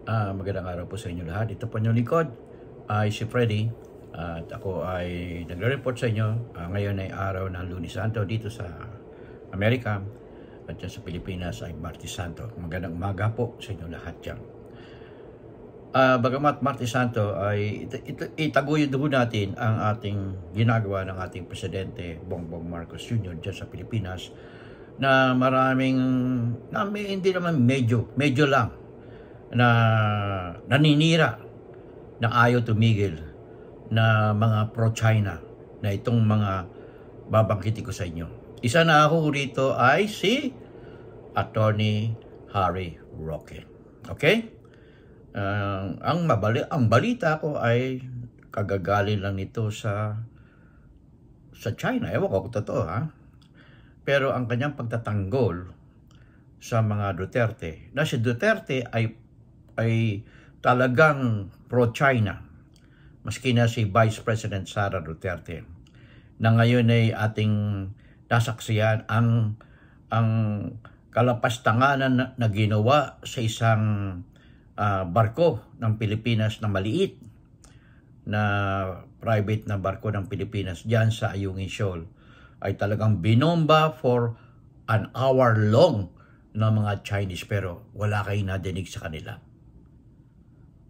Magandang araw po sa inyo lahat. Ito po inyong likod ay si Freddy at ako ay nagre-report sa inyo. Ngayon ay araw ng Lunes Santo dito sa Amerika at dyan sa Pilipinas ay Martes Santo. Magandang umaga po sa inyo lahat dyan. Bagamat Martes Santo ay itaguyod ho natin ang ating ginagawa ng ating Presidente Bongbong Marcos Jr. dyan sa Pilipinas na hindi naman medyo lang na naninira na ayaw tumigil na mga pro-China na itong mga babangkiti ko sa inyo. Isa na ako rito ay si Attorney Harry Roque. Okay? Ang balita ko ay kagagaling lang nito sa China. Ewan ko kung totoo, ha? Pero ang kanyang pagtatanggol sa mga Duterte, na si Duterte ay talagang pro-China. Maski na si Vice President Sara Duterte, na ngayon ay ating nasaksiyan ang kalapastanganan na ginawa sa isang barko ng Pilipinas na maliit, na private na barko ng Pilipinas diyan sa Ayungin Shoal, ay talagang binomba for an hour long ng mga Chinese, pero wala kayong nadinig sa kanila.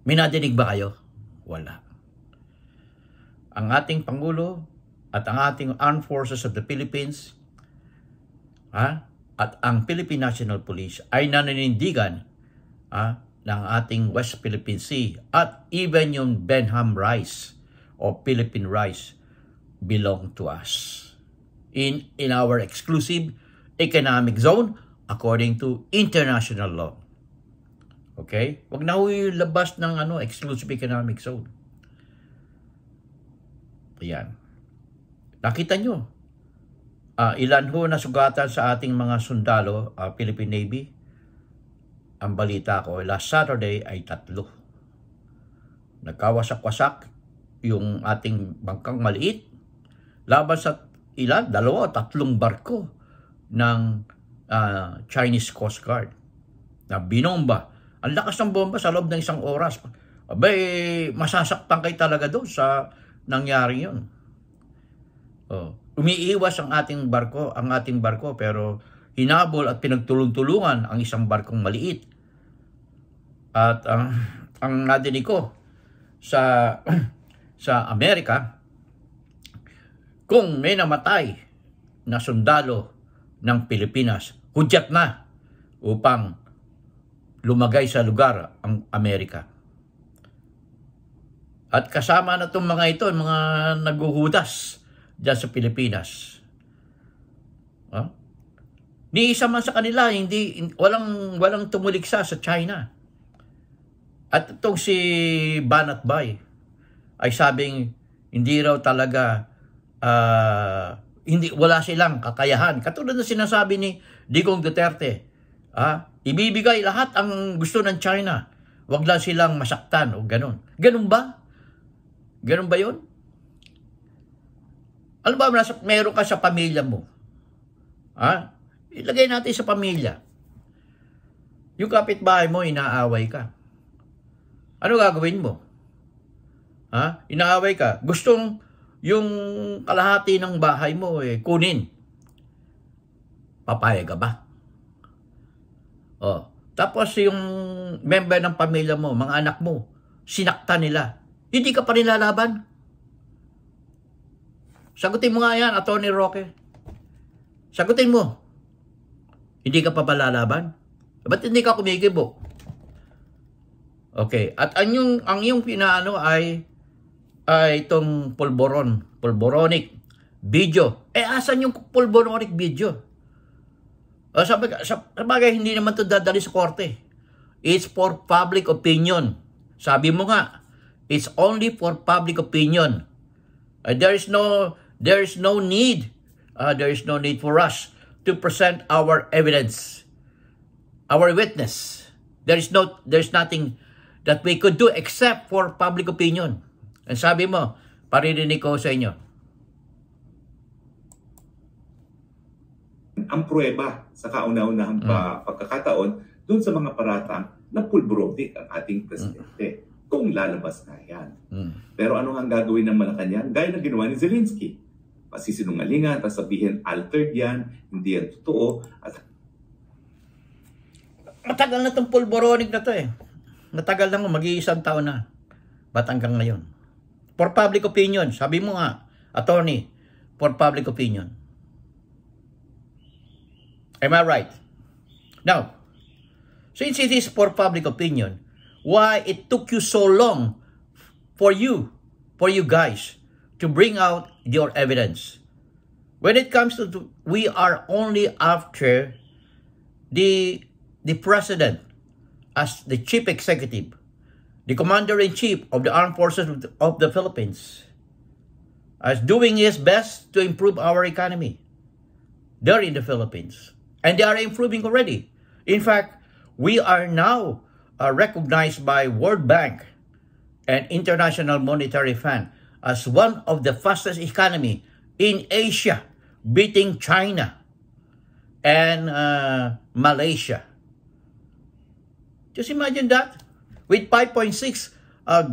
May nadinig ba kayo? Wala. Ang ating Pangulo at ang ating Armed Forces of the Philippines at ang Philippine National Police ay naninindigan ng ating West Philippine Sea, at even yung Benham rice o Philippine rice belong to us in our exclusive economic zone according to international law. Okay? Wag na ho labas ng exclusive economic zone. Ayan. Nakita nyo, ilan ho na sugatan sa ating mga sundalo, Philippine Navy? Ang balita ko, last Saturday ay 3. Nagkawasak-wasak yung ating bangkang maliit laban sa 2 o 3 barko ng Chinese Coast Guard na binomba. Ang lakas ng bomba sa loob ng 1 oras. Abay, masasaktan kayo talaga doon sa nangyari yun. Umiiwas ang ating barko, pero hinabol at pinagtulong-tulungan ang isang barkong maliit. At ang nadinig ko sa Amerika, kung may namatay na sundalo ng Pilipinas, hudyat na upang lumagay sa lugar ang Amerika. At kasama na itong mga ito, mga naguhudas dyan sa Pilipinas. Ni isa man sa kanila, walang tumuligsa sa China. At itong si Banat Bay ay sabing hindi raw talaga, wala silang kakayahan. Katulad na sinasabi ni Digong Duterte, ibibigay lahat ang gusto ng China, wag lang silang masaktan o ganun. Ganun ba? Ganun ba yun? Alam ba, meron ka sa pamilya mo. Ilagay natin sa pamilya. Yung kapitbahay mo, inaaway ka. Ano gagawin mo? Inaaway ka. Gustong yung kalahati ng bahay mo kunin. Papayag ka ba? Tapos yung member ng pamilya mo, mga anak mo, sinaktan nila. Hindi ka pa rin lalaban? Sagutin mo nga yan, Attorney Roque. Sagutin mo. Hindi ka pa ba lalaban? Ba't hindi ka kumikibo? Okay. At ang yung pinaano ay itong pulboronic video. Asan yung pulboronic video? Sabagay, hindi naman ito dadali sa korte. It's for public opinion. Sabi mo nga, it's only for public opinion. There is no need for us to present our evidence, our witness. There's nothing that we could do except for public opinion. And sabi mo, paririnig ko sa inyo. Ang pruweba sa kauna-unahang pagkakataon doon sa mga paratang na pulburotic ang ating presidente kung lalabas na yan. Pero ano ang gagawin ng Malacanang? Gaya na ginawa ni Zelensky. Pasisinungalingan, tapos sabihin altered yan, hindi yan totoo. At matagal na itong pulboronic na to eh. Matagal na nga, mag-iisang taon na. Ba't hanggang ngayon? For public opinion, sabi mo nga, attorney, for public opinion. Am I right? Now, since it is for public opinion, why it took you so long for you guys to bring out your evidence? When it comes to, we are only after the president as the chief executive, the commander-in-chief of the armed forces of the Philippines, as doing his best to improve our economy there in the Philippines. And they are improving already. In fact, we are now recognized by World Bank and International Monetary Fund as one of the fastest economy in Asia, beating China and Malaysia. Just imagine that, with 5.6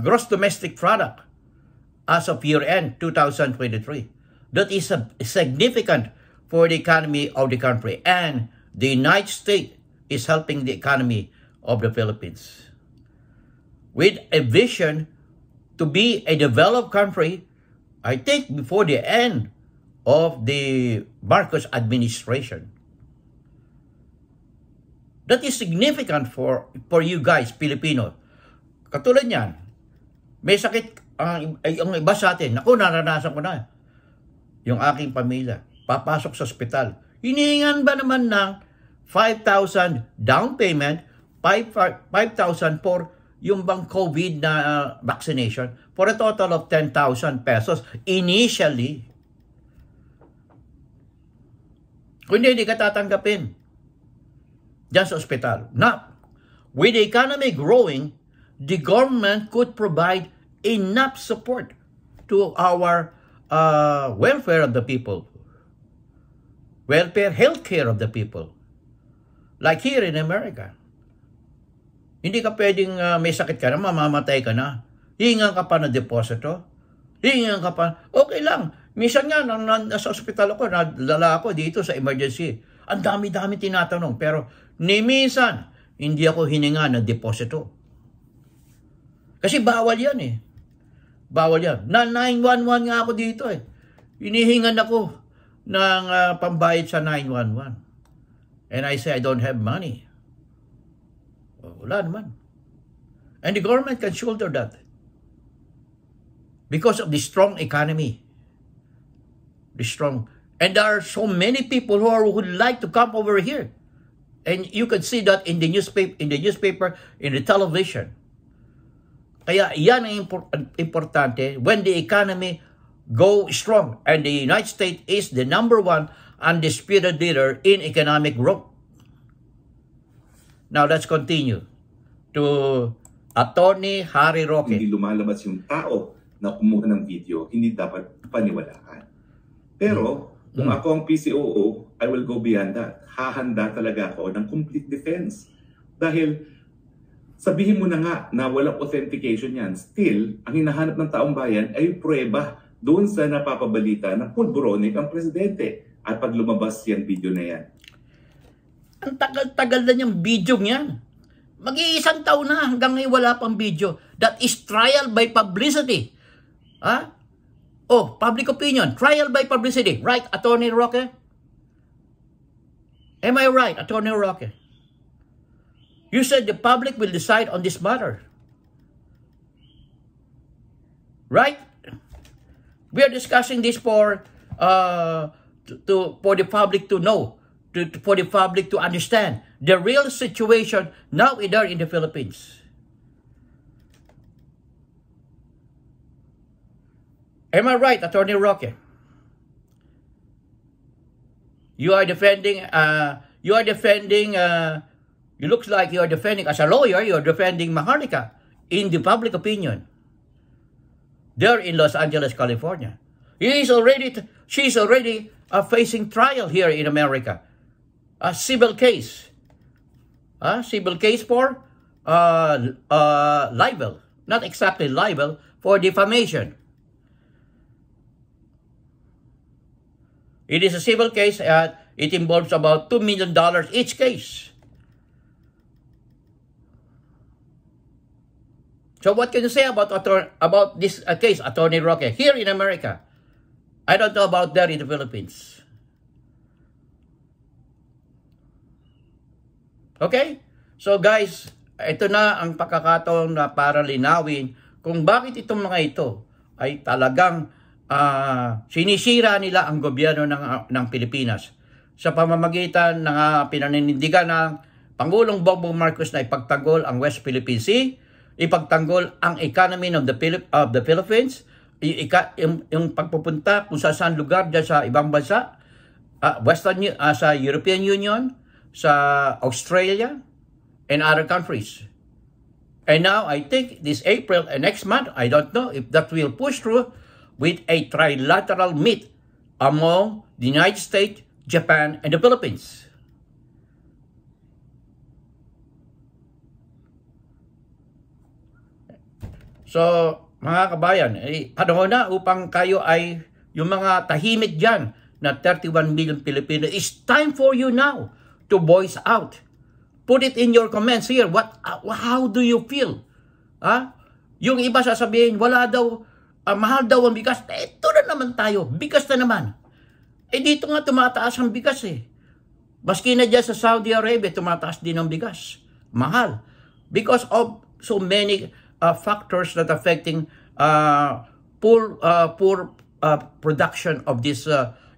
gross domestic product as of year-end 2023. That is significant for the economy of the country. And the United States is helping the economy of the Philippines with a vision to be a developed country, I think, before the end of the Marcos administration. That is significant for you guys, Filipino. Katulad niyan, may sakit ang iba sa atin. Naku, naranasan ko na. Yung aking pamilya, papasok sa ospital. Hinihingan ba naman ng 5,000 down payment, 5,000 for yung bang COVID na vaccination, for a total of 10,000 pesos initially. Kung hindi ka tatanggapin dyan sa ospital. Now, with the economy growing, the government could provide enough support to our welfare of the people. Welfare, healthcare of the people. Like here in America. Hindi ka pwedeng may sakit ka na, mamamatay ka na. Hihingan ka pa ng deposito. Hihingan ka pa. Okay lang. Minsan nga, nasa ospital ako, nadala ako dito sa emergency. Ang dami-dami tinatanong. Pero ni minsan, hindi ako hininga ng deposito. Kasi bawal yan eh. Bawal yan. Na 911 nga ako dito eh. Hinihingan ako ng pambayad sa 911. And I say, I don't have money. Wala naman. And the government can shoulder that. Because of the strong economy. The strong. And there are so many people who would like to come over here. And you can see that in the newspaper, in the television. Kaya yan ang importante when the economy go strong. And the United States is the #1 undisputed leader in economic growth. Now let's continue to Attorney Harry Roque. Hindi lumalabas yung tao na kumuha ng video, hindi dapat paniwalaan. Pero kung ako ang PCOO, I will go beyond that. Hahanda talaga ako ng complete defense. Dahil sabihin mo na nga na walang authentication yan. Still, ang hinahanap ng taong bayan ay pruweba doon sa napapabalita na pulboronic ang presidente. At pag lumabas yan video na yan. Ang tagal-tagal na niyang video niyan. Mag-iisang taon na hanggang ngayon wala pang video. That is trial by publicity. Ha? Oh, public opinion. Trial by publicity. Right, Attorney Roque? Am I right, Attorney Roque? You said the public will decide on this matter. Right? We are discussing this for the public to know, for the public to understand the real situation now there in the Philippines. Am I right, Attorney Roque? You are defending, it looks like you are defending, as a lawyer, you are defending Maharlika in the public opinion. There in Los Angeles, California. She's already facing trial here in America. A civil case. A civil case for libel, not exactly libel, for defamation. It is a civil case and it involves about $2 million each case. So what can you say about this case, Attorney Roque, here in America? I don't know about there in the Philippines. Okay? So guys, ito na ang pagkakataon na para linawin kung bakit itong mga ito ay talagang sinisira nila ang gobyerno ng Pilipinas sa pamamagitan ng pinaninindigan ng Pangulong Bongbong Marcos na ipagtanggol ang West Philippine Sea, ipagtanggol ang economy of the Philippines, yung pagpupunta kung saan lugar dyan sa ibang bansa, sa European Union, sa Australia, and other countries. And now, I think this April and next month, I don't know if that will push through with a trilateral meet among the United States, Japan, and the Philippines. So, mga kabayan, panahon na upang kayo ay, yung mga tahimik dyan na 31 million Pilipino, it's time for you now to voice out. Put it in your comments here. How do you feel? Yung iba sasabihin, wala daw, mahal daw ang bigas. Ito na naman tayo, bigas na naman. Dito nga tumataas ang bigas eh. Maski na dyan sa Saudi Arabia, tumataas din ang bigas. Mahal. Because of so many factors that affecting poor production of this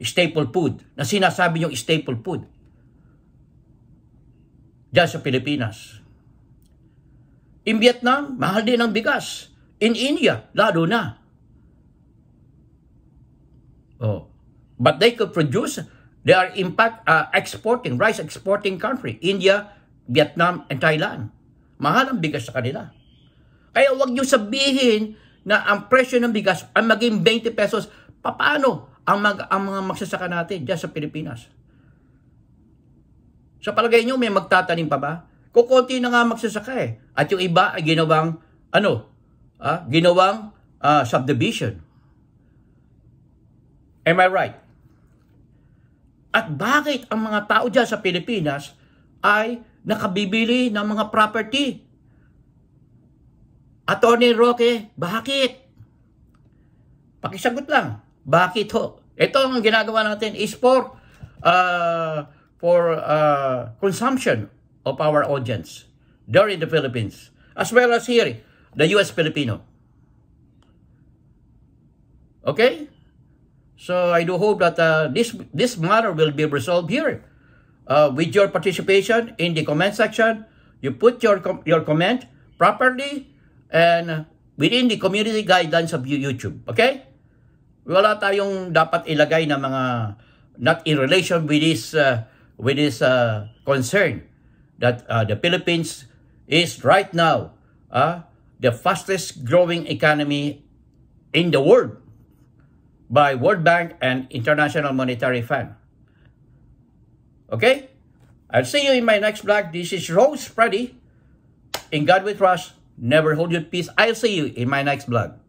staple food. Na sinasabi yung staple food. Diyan sa Pilipinas. In Vietnam, mahal din ang bigas. In India, lalo na. But they could produce, they are in fact exporting, rice exporting country. India, Vietnam, and Thailand. Mahal ang bigas sa kanila. Kaya huwag niyo sabihin na ang presyo ng bigas ang maging 20 pesos. Paano ang mga magsasaka natin diyan sa Pilipinas? Sa palagay nyo, may magtatanim pa ba? Kukunti na nga magsasaka eh. At yung iba ay ginawang, subdivision. Am I right? At bakit ang mga tao dyan sa Pilipinas ay nakabibili ng mga property? Attorney Roque, bakit? Pakisagot lang. Bakit ho? Ito ang ginagawa natin is for consumption of our audience there in the Philippines, as well as here, the U.S. Filipino. Okay? So I do hope that this matter will be resolved here. With your participation in the comment section, you put your comment properly and within the community guidelines of YouTube. Okay? Wala tayong dapat ilagay na mga not in relation with this concern that the Philippines is right now the fastest growing economy in the world by World Bank and International Monetary Fund. Okay? I'll see you in my next vlog. This is Rose Freddy. In God we trust. Never hold your peace. I'll see you in my next vlog.